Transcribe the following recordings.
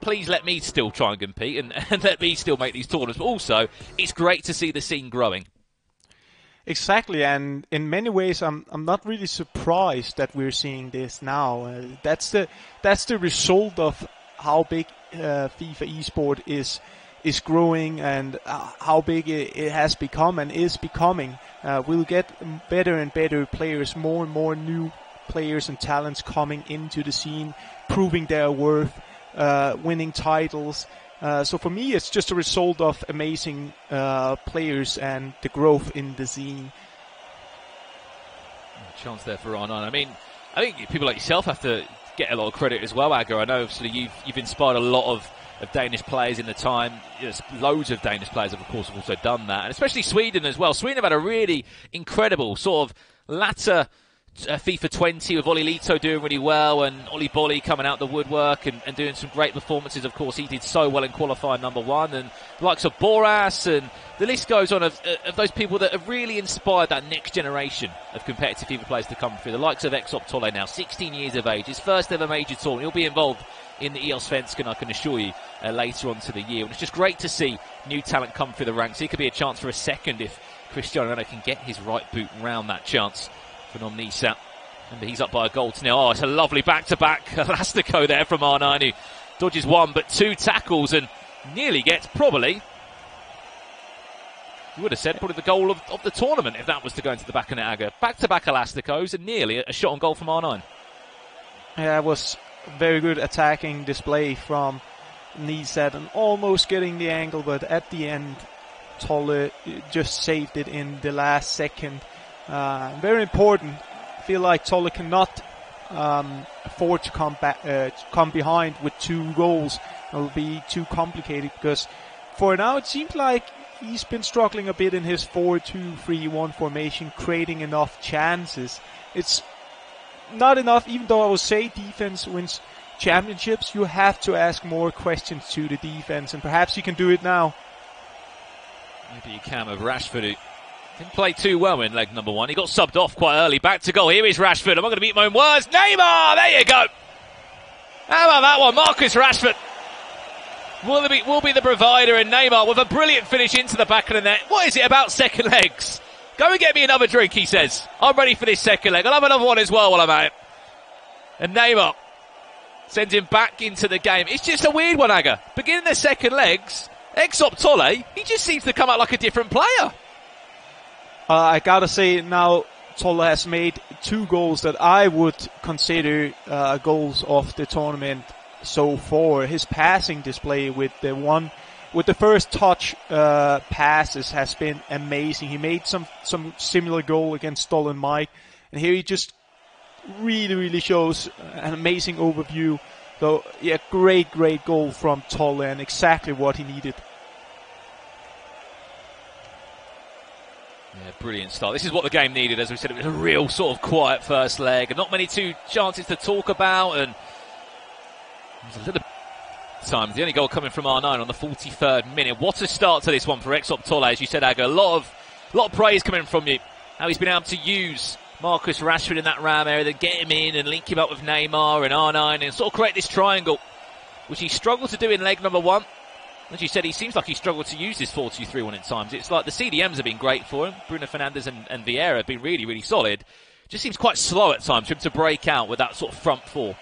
please let me still try and compete and let me still make these tournaments. But also, it's great to see the scene growing. Exactly, and in many ways, I'm not really surprised that we're seeing this now. That's the result of how big FIFA esport is growing and how big it has become and is becoming. We'll get better and better players, more and more new players and talents coming into the scene, proving their worth, winning titles. So for me, it's just a result of amazing players and the growth in the scene. Chance there for R9. I think people like yourself have to get a lot of credit as well, Agger. I know obviously you've inspired a lot of Danish players in the time. Loads of Danish players have, of course, also done that, and especially Sweden as well. Sweden have had a really incredible sort of latter FIFA 20 with Olli Lito doing really well and Olli Bolli coming out the woodwork and doing some great performances. Of course, he did so well in qualifying #1, and the likes of Boras, and the list goes on of those people that have really inspired that next generation of competitive FIFA players to come through. The likes of xOPTOLLE now, 16 years of age, his first ever major tournament. He'll be involved in the Allsvenskan, I can assure you, later on to the year. And it's just great to see new talent come through the ranks. He could be a chance for a second if Cristiano Ronaldo can get his right boot round that chance for Neissat. And he's up by a goal to nil. Oh, it's a lovely back-to-back Elastico there from R9, who dodges one but two tackles and nearly gets, probably, you would have said, probably the goal of the tournament if that was to go into the back of net, Agger. Back-to-back Elasticos and nearly a shot on goal from R9. Yeah, it was very good attacking display from Neissat and almost getting the angle, but at the end, Tolle just saved it in the last second. Very important. I feel like Tolle cannot afford to come behind with 2 goals. It will be too complicated because for now it seems like he's been struggling a bit in his 4-2-3-1 formation, creating enough chances. It's not enough, even though I would say defense wins championships. You have to ask more questions to the defense, and perhaps you can do it now. Maybe you can with Rashford, who didn't play too well in leg #1. He got subbed off quite early. Back to goal. Here is Rashford. I'm not going to beat my own words. Neymar! There you go. How about that one? Marcus Rashford will be the provider, and Neymar with a brilliant finish into the back of the net. What is it about second legs? Go and get me another drink, he says. I'm ready for this second leg. I'll have another one as well while I'm at it. And Neymar sends him back into the game. It's just a weird one, Agger. Beginning the second legs, xOPTOLLE, he just seems to come out like a different player. I gotta say now, Tolle has made 2 goals that I would consider goals of the tournament so far. His passing display with the first touch passes has been amazing. He made some similar goal against Stolen Mike, and here he just really shows an amazing overview. So yeah, great goal from Tolle and exactly what he needed. Yeah, brilliant start. This is what the game needed. As we said, it was a real sort of quiet first leg and not many chances to talk about, and it was a little time. The only goal coming from R9 on the 43rd minute. What a start to this one for xOPTOLLE, as you said, Agger. A lot of praise coming from you. How he's been able to use Marcus Rashford in that ram area, then get him in and link him up with Neymar and R9 and sort of create this triangle, which he struggled to do in leg #1. As you said, he seems like he struggled to use this 4-2-3-1 at times. It's like the CDMs have been great for him. Bruno Fernandes and Vieira have been really solid. Just seems quite slow at times for him to break out with that sort of front 4.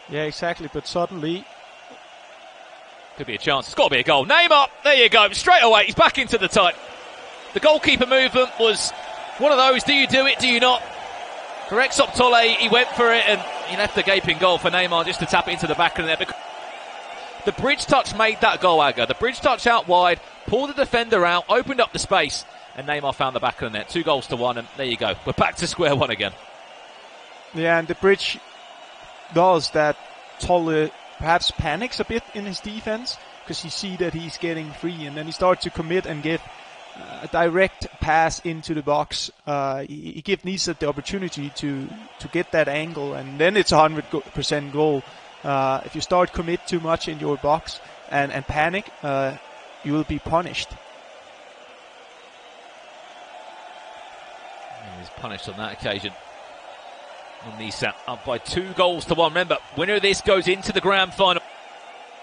Yeah, exactly. But suddenly, could be a chance. It's got to be a goal. Neymar, there you go. Straight away, he's back into the tight. The goalkeeper movement was one of those. Do you do it? Do you not? For xOPTOLLE, he went for it and he left the gaping goal for Neymar just to tap it into the back of the net. The bridge touch made that goal, Agger. The bridge touch out wide, pulled the defender out, opened up the space, and Neymar found the back of the net. 2-1, and there you go. We're back to square one again. Yeah, and the bridge does that. Tolle perhaps panics a bit in his defense because he see that he's getting free, and then he starts to commit and give a direct pass into the box. He gives Neissat the opportunity to get that angle, and then it's a 100% goal. If you start commit too much in your box and panic, you will be punished. He was punished on that occasion. And Neissat up by 2-1. Remember, winner of this goes into the grand final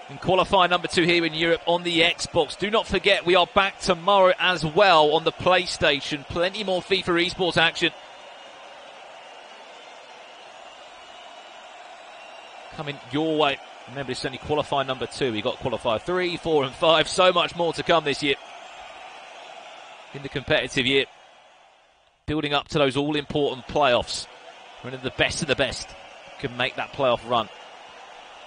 in qualifier number 2 here in Europe on the Xbox. Do not forget, we are back tomorrow as well on the PlayStation. Plenty more FIFA esports action coming your way. Remember, it's only qualifier number 2. We got qualifier 3, 4 and 5. So much more to come this year in the competitive year. Building up to those all-important playoffs. When the best of the best can make that playoff run.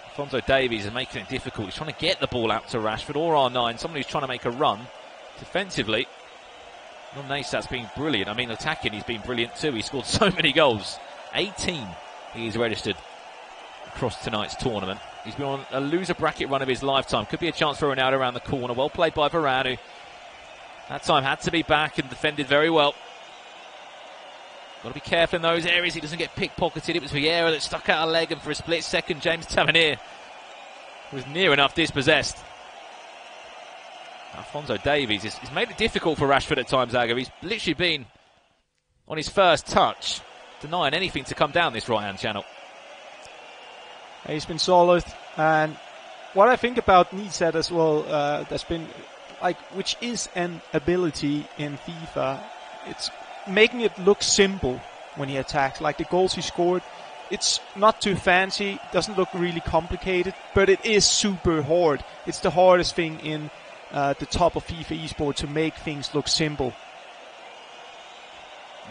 Alphonso Davies is making it difficult. He's trying to get the ball out to Rashford or R9. Someone who's trying to make a run defensively. Neissat's been brilliant. I mean, attacking, he's been brilliant too. He scored so many goals. 18 he's registered across tonight's tournament. He's been on a loser bracket run of his lifetime. Could be a chance for Ronaldo around the corner. Well played by Varane, who that time had to be back and defended very well. Got to be careful in those areas he doesn't get pickpocketed. It was Vieira that stuck out a leg, and for a split second, James Tavernier was near enough dispossessed. Alphonso Davies has made it difficult for Rashford at times, Agger. He's literally been, on his first touch, denying anything to come down this right-hand channel. He's been solid, and what I think about Neissat as well, that's been, like, which is an ability in FIFA, it's making it look simple when he attacks. Like the goals he scored, it's not too fancy, doesn't look really complicated, but it is super hard. It's the hardest thing in the top of FIFA eSport, to make things look simple.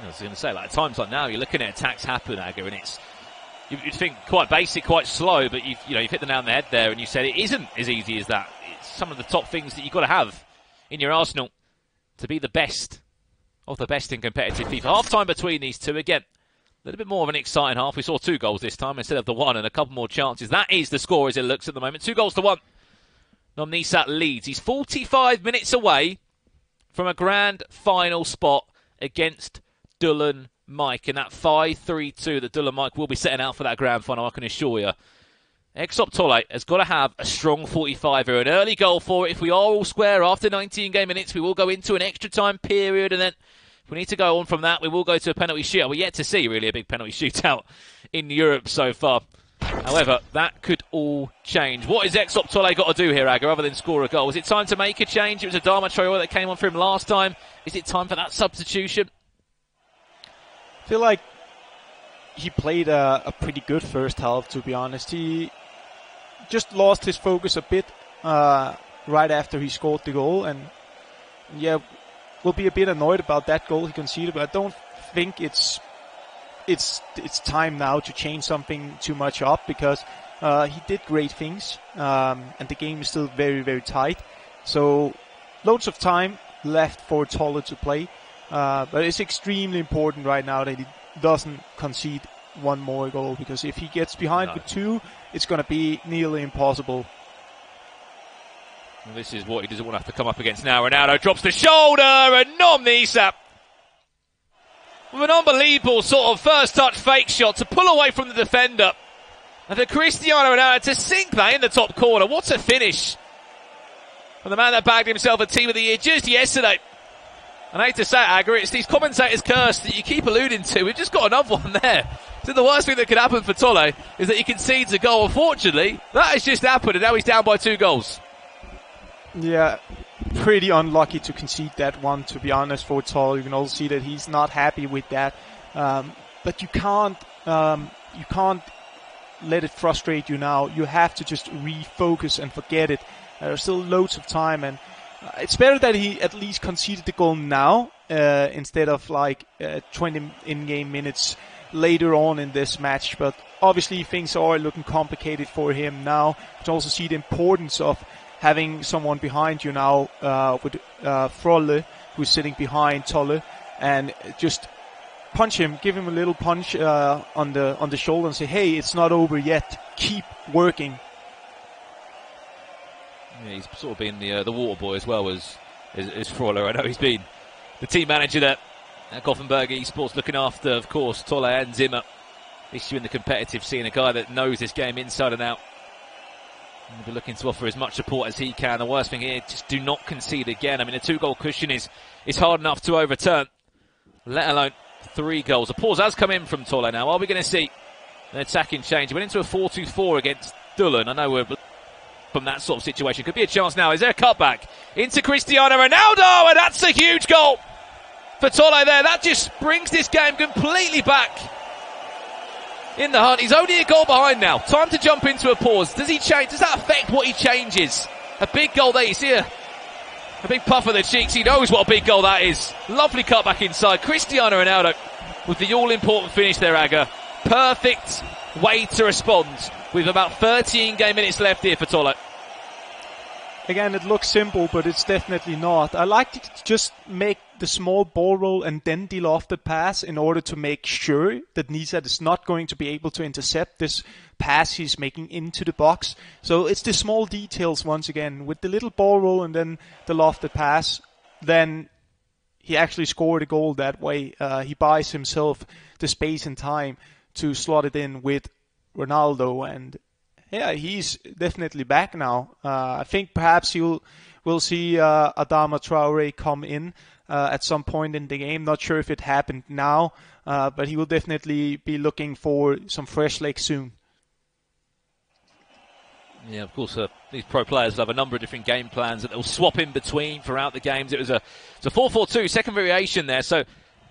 I was going to say, like, at times like now, you're looking at attacks happen, Agger, and it's, you'd think quite basic, quite slow, but you've hit the nail on the head there, and you said it isn't as easy as that. It's some of the top things that you've got to have in your arsenal to be the best of the best in competitive FIFA. Half-time between these two. Again, a little bit more of an exciting half. We saw 2 goals this time instead of the 1, and a couple more chances. That is the score as it looks at the moment. 2-1. Neissat leads. He's 45 minutes away from a grand final spot against Dullen Mike, and that 5-3-2 that Dullen Mike will be setting out for that grand final, I can assure you. xOPTOLLE has got to have a strong 45 here, an early goal for it. If we are all square after 19 game minutes, we will go into an extra time period, and then if we need to go on from that, we will go to a penalty shootout. We're yet to see really a big penalty shootout in Europe so far. However, that could all change. What has xOPTOLLE got to do here, Agger, other than score a goal? Is it time to make a change? It was Adama Traore that came on for him last time. Is it time for that substitution? I feel like he played a pretty good first half, to be honest. He just lost his focus a bit right after he scored the goal, and yeah, we'll be a bit annoyed about that goal he conceded, but I don't think it's time now to change something too much up, because he did great things, and the game is still very, very tight. So loads of time left for Tolle to play, but it's extremely important right now that he doesn't concede one more goal, because if he gets behind with 2, it's going to be nearly impossible. Well, this is what he doesn't want to have to come up against now. Ronaldo drops the shoulder, and Neissat with an unbelievable sort of first touch fake shot to pull away from the defender, and for Cristiano Ronaldo to sink that in the top corner. What a finish from the man that bagged himself a Team of the Year just yesterday. And I hate to say it, Agger, it's these commentators' curse that you keep alluding to. We've just got another one there. So the worst thing that could happen for Tolle is that he concedes a goal. Unfortunately, that has just happened, and now he's down by 2 goals. Yeah, pretty unlucky to concede that one, to be honest, for Tolle. You can also see that he's not happy with that. But you can't let it frustrate you now. You have to just refocus and forget it. There's still loads of time, and it's better that he at least conceded the goal now instead of 20 in-game minutes later on in this match. But obviously things are looking complicated for him now. You can also see the importance of having someone behind you now with Frolle, who's sitting behind Tolle, and just punch him, give him a little punch on the shoulder and say, hey, it's not over yet, keep working. Yeah, he's sort of been the water boy as well as Frolle. I know he's been the team manager there at Gothenburg Esports, looking after, of course, Tolle and Zimmer. Issue in the competitive scene, a guy that knows this game inside and out. And he'll be looking to offer as much support as he can. The worst thing here, just do not concede again. I mean, a 2-goal cushion is hard enough to overturn, let alone 3 goals. A pause has come in from Tolle now. Are we going to see an attacking change? He went into a 4-2-4 against Dullen. I know we're from that sort of situation. Could be a chance now. Is there a cutback into Cristiano Ronaldo? And that's a huge goal for Tolle there. That just brings this game completely back in the hunt. He's only a goal behind now. Time to jump into a pause. Does he change? Does that affect what he changes? A big goal there. You see a big puff of the cheeks. He knows what a big goal that is. Lovely cutback inside. Cristiano Ronaldo with the all-important finish there, Aga. Perfect way to respond with about 13 game minutes left here for Tolle. Again, it looks simple, but it's definitely not. I like to just make the small ball roll and then deal off the pass in order to make sure that Neissat is not going to be able to intercept this pass he's making into the box. So it's the small details once again. With the little ball roll and then the lofted pass, then he actually scored a goal that way. He buys himself the space and time to slot it in with Ronaldo, and yeah, he's definitely back now. I think perhaps we'll see Adama Traore come in at some point in the game. Not sure if it happened now, but he will definitely be looking for some fresh legs soon. Yeah, of course, these pro players have a number of different game plans that they'll swap in between throughout the games. It was a 4-4-2, second variation there. So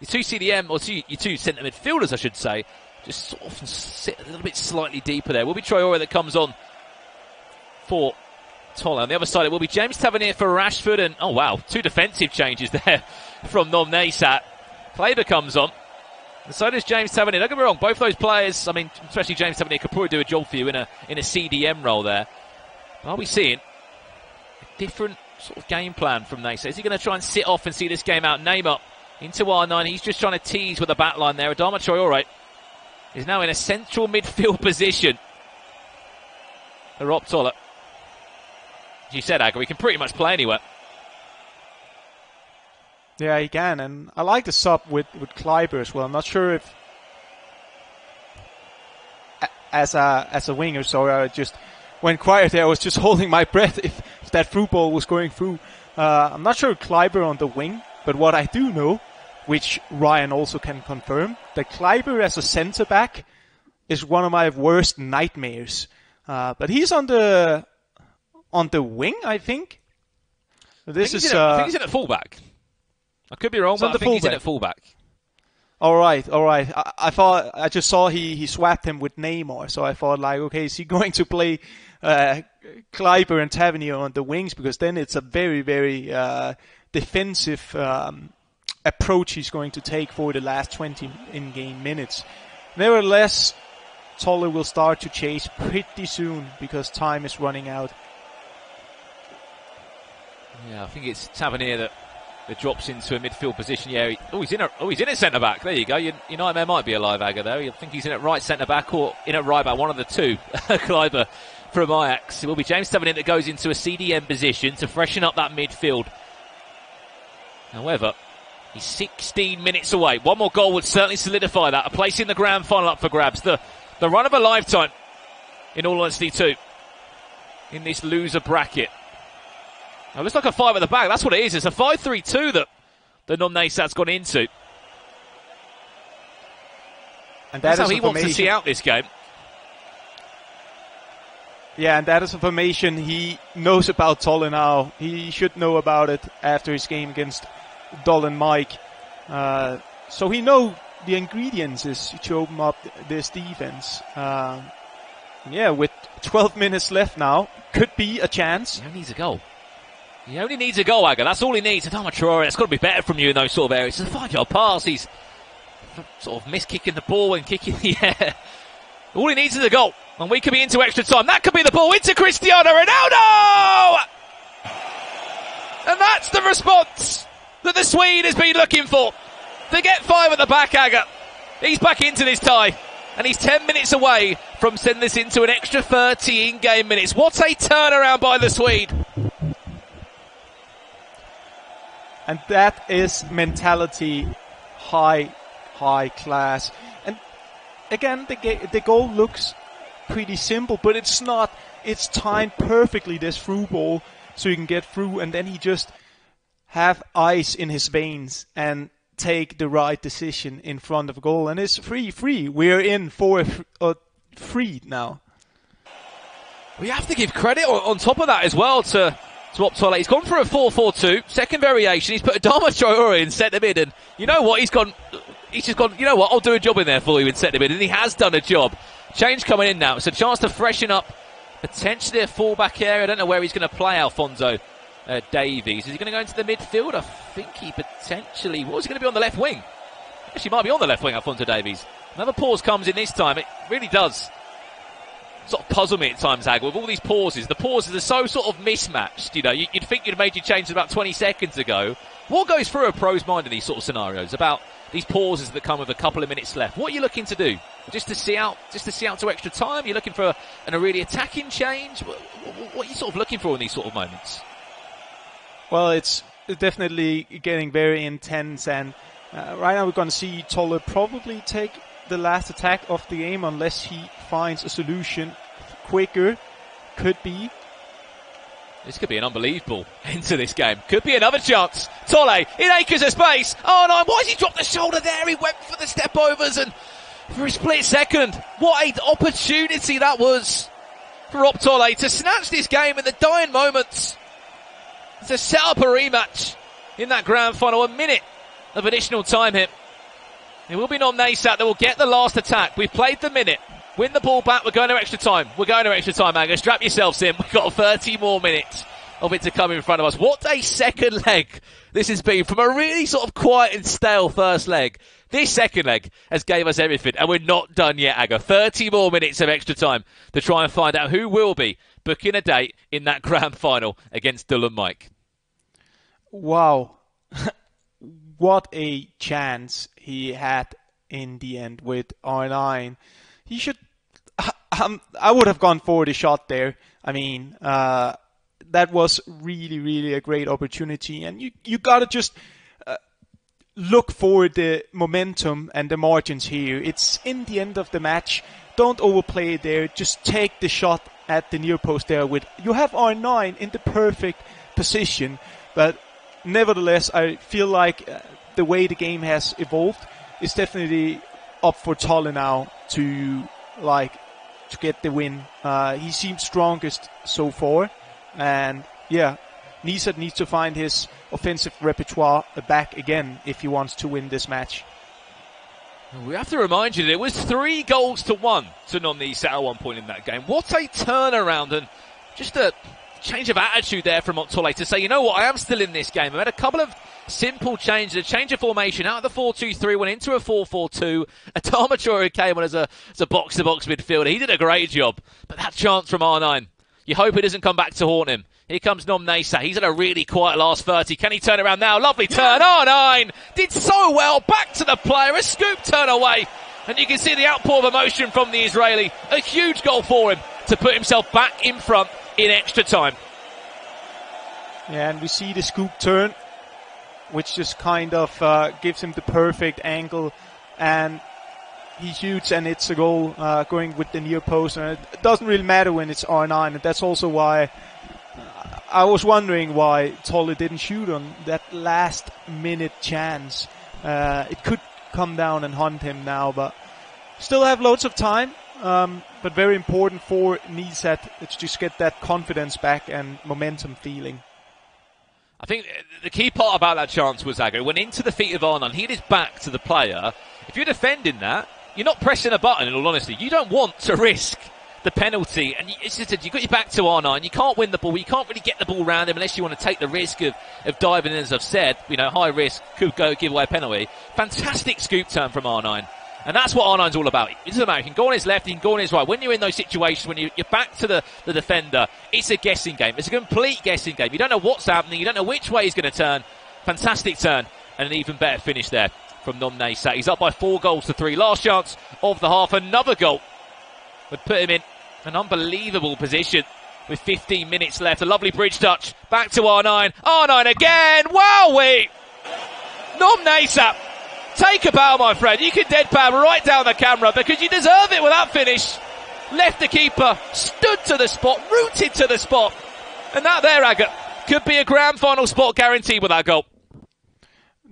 your two CDM, or your two centre midfielders, I should say, just sort of sit a little bit slightly deeper there. Will be Traore that comes on for Tolle. On the other side, it will be James Tavernier for Rashford. And, oh wow, 2 defensive changes there from Neissat. Kleber comes on. And so does James Tavernier. Don't get me wrong, both those players, I mean, especially James Tavernier, could probably do a job for you in a CDM role there. Are we seeing a different sort of game plan from Neissat? Is he going to try and sit off and see this game out? Neymar into R9. He's just trying to tease with the back line there. Adama Traore is now in a central midfield position. Europe Qualifier. As you said, Aga, he can pretty much play anywhere. Yeah, he can, and I like the sub with Kleber as well. I'm not sure if as a winger, sorry, I just went quiet there. I was just holding my breath if that through ball was going through. I'm not sure Kleber on the wing, but what I do know, which Ryan also can confirm, that Kleber as a centre-back is one of my worst nightmares. But he's on the wing, I think. I think he's in at fullback. I could be wrong, but I think he's in at fullback. All right. I just saw he swapped him with Neymar, so I thought, like, okay, is he going to play Kleber and Tavernier on the wings? Because then it's a very, very defensive approach he's going to take for the last 20 in-game minutes. Nevertheless, Tolle will start to chase pretty soon because time is running out. Yeah, I think it's Tavernier that drops into a midfield position. Yeah, he's in at centre back. There you go. Your nightmare might be alive, Aga, there. I think he's in at right centre back or in at right back, one of the two. Kleber from Ajax. It will be James Tavernier that goes into a CDM position to freshen up that midfield. However, he's 16 minutes away. One more goal would certainly solidify that. A place in the grand final up for grabs. The run of a lifetime, in all honesty, too, in this loser bracket. Now, it looks like a 5 at the back. That's what it is. It's a 5-3-2 that the Neissat's gone into. And that's how he wants to see out this game. Yeah, and that is a formation he knows about Tolle now. He should know about it after his game against Dolan Mike. So he knows the ingredients is to open up this defense. Yeah, with 12 minutes left now, could be a chance. He only needs a goal. He only needs a goal, Aga. That's all he needs. Adama Traore, it's got to be better from you in those sort of areas. It's a 5-yard pass. He's sort of miskicking the ball and kicking the air. All he needs is a goal. And we could be into extra time. That could be the ball into Cristiano Ronaldo! And that's the response that the Swede has been looking for. To get 5 at the back, Aga. He's back into this tie. And he's 10 minutes away from sending this into an extra 30 in-game minutes. What a turnaround by the Swede. And that is mentality, high class. And again, the goal looks pretty simple, but it's not. It's timed perfectly, this through ball, so you can get through, and then he just have ice in his veins and take the right decision in front of a goal, and it's 3-3. We're in for a 3 now. We have to give credit on top of that as well to xOPTOLLE. He's gone for a 4-4-2, second variation. He's put Adama Traore in centre mid, and you know what? He's just gone, you know what? I'll do a job in there for you in centre mid, and he has done a job. Change coming in now. It's a chance to freshen up potentially a full-back area. I don't know where he's going to play Alphonso Davies. Is he going to go into the midfield? I think he potentially was. He going to be on the left wing? Actually, he might be on the left wing, Alphonso Davies. Another pause comes in this time. It really does sort of puzzle me at times, Ag, with all these pauses. The pauses are so sort of mismatched. You know, you'd think you'd made your changes about 20 seconds ago. What goes through a pro's mind in these sort of scenarios about these pauses that come with a couple of minutes left? What are you looking to do? Just to see out to extra time? You're looking for a really attacking change? What are you sort of looking for in these sort of moments? Well, it's definitely getting very intense, and right now we're going to see Tolle probably take the last attack of the game unless he finds a solution quicker. Could be. This could be an unbelievable end to this game. Could be another chance. Tolle in acres of space. Oh no, why has he dropped the shoulder there? He went for the step overs, and for a split second, what an opportunity that was for xOPTOLLE to snatch this game in the dying moments, to set up a rematch in that grand final. A minute of additional time here. It will be Neissat that will get the last attack. We've played the minute. Win the ball back. We're going to extra time. We're going to extra time, Angus. Strap yourselves in. We've got 30 more minutes of it to come in front of us. What a second leg this has been from a really sort of quiet and stale first leg. This second leg has gave us everything, and we're not done yet, Aga. 30 more minutes of extra time to try and find out who will be booking a date in that grand final against Dylan Mike. Wow. What a chance he had in the end with R9. He should... I would have gone for the shot there. I mean, that was really, really a great opportunity. And you got to just look for the momentum and the margins here. It's in the end of the match. Don't overplay it there. Just take the shot at the near post there. You have R9 in the perfect position. But nevertheless, I feel like the way the game has evolved is definitely up for Tolle now to get the win. He seems strongest so far, and yeah, Neissat needs to find his offensive repertoire back again if he wants to win this match. We have to remind you that it was 3-1 to Neissat at one point in that game. What a turnaround, and just a change of attitude there from xOPTOLLE to say, you know what, I am still in this game. I made a couple of simple changes, a change of formation out of the 4-2-3, went into a 4-4-2. Adama Traore came on as a box-to-box midfielder. He did a great job, but that chance from R9, you hope it doesn't come back to haunt him. Here comes Neissat. He's had a really quiet last 30. Can he turn around now? Lovely turn. R9 did so well. Back to the player. A scoop turn away. And you can see the outpour of emotion from the Israeli. A huge goal for him to put himself back in front in extra time. Yeah, and we see the scoop turn, which just kind of gives him the perfect angle, and he shoots and it's a goal going with the near post. And it doesn't really matter when it's R9, and that's also why I was wondering why Tolle didn't shoot on that last minute chance. It could come down and hunt him now, but still have loads of time. But very important for Neissat to just get that confidence back and momentum feeling. I think the key part about that chance was Aggo went into the feet of R9. He had his back to the player. If you're defending that, you're not pressing a button, in all honesty. You don't want to risk the penalty. And it's just that you've got your back to R9. You can't win the ball. You can't really get the ball around him unless you want to take the risk of diving in, as I've said. You know, high risk, could go give away a penalty. Fantastic scoop turn from R9. And that's what R9's all about. It doesn't matter. He can go on his left, he can go on his right. When you're in those situations, when you're back to the defender, it's a guessing game. It's a complete guessing game. You don't know what's happening. You don't know which way he's going to turn. Fantastic turn. And an even better finish there from Neissat. He's up by 4-3. Last chance of the half. Another goal would put him in an unbelievable position with 15 minutes left. A lovely bridge touch. Back to R9. R9 again. Wowee! Neissat. Take a bow, my friend. You can deadpan right down the camera because you deserve it with that finish. Left the keeper, stood to the spot, rooted to the spot. And that there, Agate, could be a grand final spot guaranteed with that goal.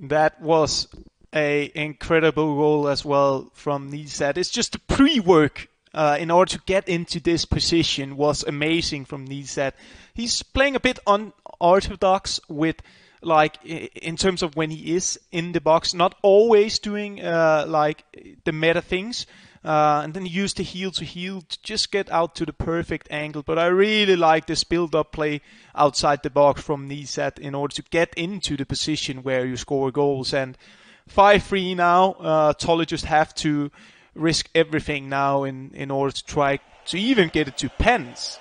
That was a incredible goal as well from Neissat. It's just the pre-work in order to get into this position was amazing from Neissat. He's playing a bit unorthodox with, like, in terms of when he is in the box, not always doing like the meta things. And then use the heel to heel to just get out to the perfect angle. But I really like this build-up play outside the box from Neissat in order to get into the position where you score goals. And 5-3 now. Tolle just have to risk everything now in order to try to even get it to pens.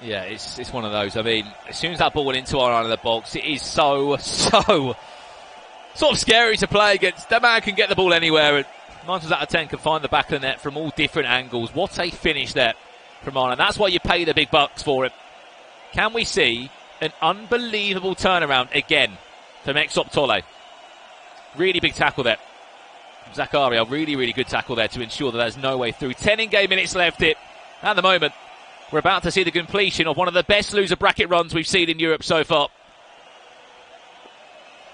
Yeah, it's one of those. I mean, as soon as that ball went into our line of the box, it is so sort of scary to play against. That man can get the ball anywhere, and 9 times out of 10 can find the back of the net from all different angles. What a finish there from Arne. That's why you pay the big bucks for it. Can we see an unbelievable turnaround again from xOPTOLLE? Really big tackle there. Zakaria, really good tackle there to ensure that there's no way through. 10 in-game minutes left. At the moment, we're about to see the completion of one of the best loser bracket runs we've seen in Europe so far.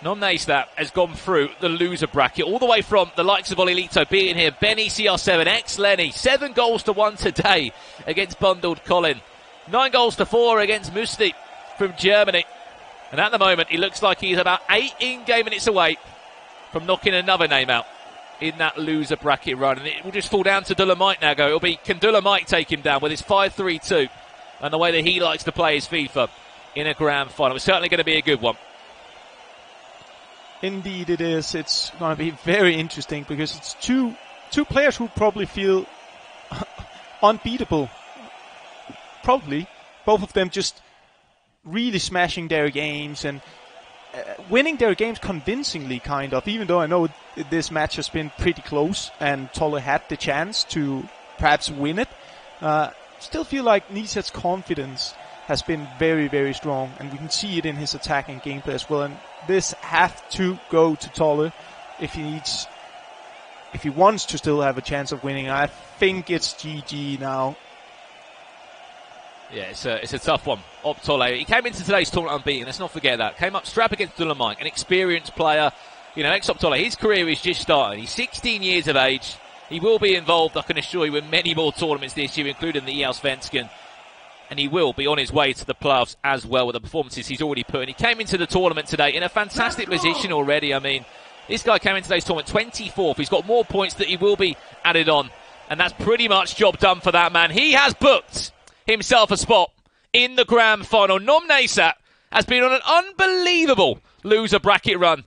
Neissat has gone through the loser bracket all the way from the likes of Olilito being here, Benny CR7, ex-Lenny, 7 goals to 1 today against Bundled Colin, 9 goals to 4 against Musti from Germany. And at the moment, he looks like he's about 8 in-game minutes away from knocking another name out in that loser bracket run. And it will just fall down to Dolomite now. It'll be, can Dolomite take him down with his 5-3-2 and the way that he likes to play his FIFA in a grand final? It's certainly going to be a good one. Indeed it is. It's going to be very interesting because it's two players who probably feel unbeatable. Probably. Both of them just really smashing their games and winning their games convincingly, kind of, even though I know this match has been pretty close and Tolle had the chance to perhaps win it. Still feel like Neissat's confidence has been very strong, and we can see it in his attacking gameplay as well. And this have to go to Tolle if he wants to still have a chance of winning. I think it's GG now. Yeah, it's a tough one. xOPTOLLE, he came into today's tournament unbeaten. Let's not forget that. Came up strap against Dolomite, an experienced player. You know, xOPTOLLE, his career is just starting. He's 16 years of age. He will be involved, I can assure you, in many more tournaments this year, including the Allsvenskan. And he will be on his way to the playoffs as well with the performances he's already put in. He came into the tournament today in a fantastic position already. I mean, this guy came into today's tournament 24th. He's got more points that he will be added on. And that's pretty much job done for that man. He has booked himself a spot in the grand final. Neissat has been on an unbelievable loser bracket run.